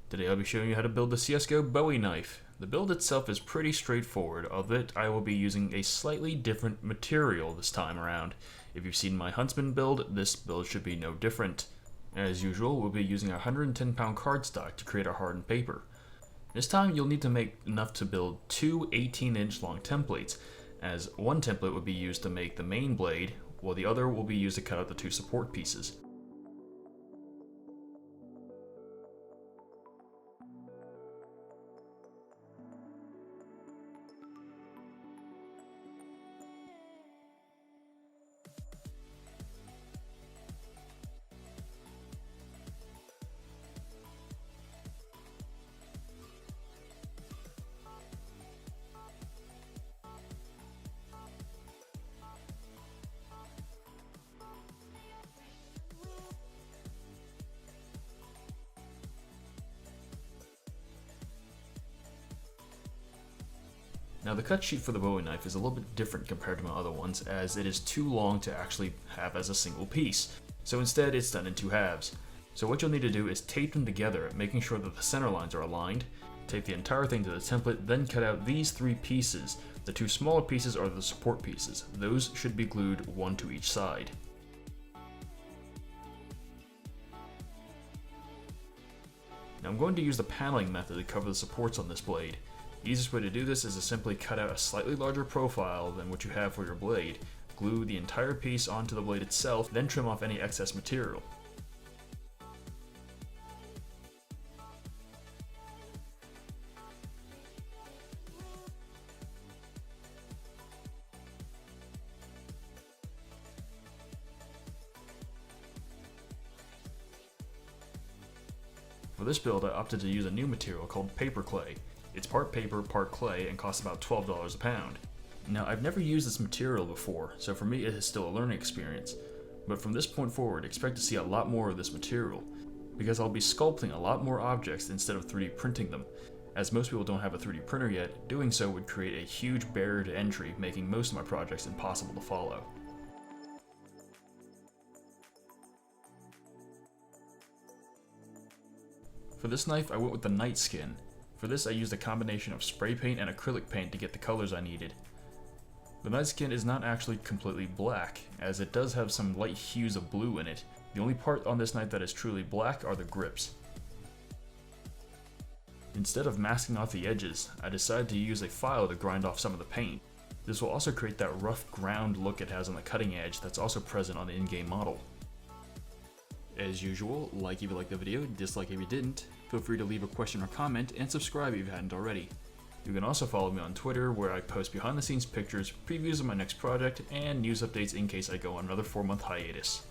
Today I'll be showing you how to build the CSGO Bowie knife. The build itself is pretty straightforward, of it I will be using a slightly different material this time around. If you've seen my Huntsman build, this build should be no different. As usual, we'll be using a 110-pound cardstock to create our hardened paper. This time you'll need to make enough to build two 18-inch long templates, as one template would be used to make the main blade, while the other will be used to cut out the two support pieces. Now the cut sheet for the Bowie knife is a little bit different compared to my other ones, as it is too long to actually have as a single piece. So instead it's done in two halves. So what you'll need to do is tape them together, making sure that the center lines are aligned. Tape the entire thing to the template, then cut out these three pieces. The two smaller pieces are the support pieces. Those should be glued one to each side. Now I'm going to use the paneling method to cover the supports on this blade. The easiest way to do this is to simply cut out a slightly larger profile than what you have for your blade, glue the entire piece onto the blade itself, then trim off any excess material. For this build, I opted to use a new material called paper clay. It's part paper, part clay, and costs about $12 a pound. Now, I've never used this material before, so for me it is still a learning experience. But from this point forward, expect to see a lot more of this material, because I'll be sculpting a lot more objects instead of 3D printing them. As most people don't have a 3D printer yet, doing so would create a huge barrier to entry, making most of my projects impossible to follow. For this knife, I went with the night skin. For this, I used a combination of spray paint and acrylic paint to get the colors I needed. The night skin is not actually completely black, as it does have some light hues of blue in it. The only part on this knife that is truly black are the grips. Instead of masking off the edges, I decided to use a file to grind off some of the paint. This will also create that rough ground look it has on the cutting edge that's also present on the in-game model. As usual, like if you liked the video, dislike if you didn't. Feel free to leave a question or comment, and subscribe if you hadn't already. You can also follow me on Twitter, where I post behind the scenes pictures, previews of my next project, and news updates in case I go on another 4-month hiatus.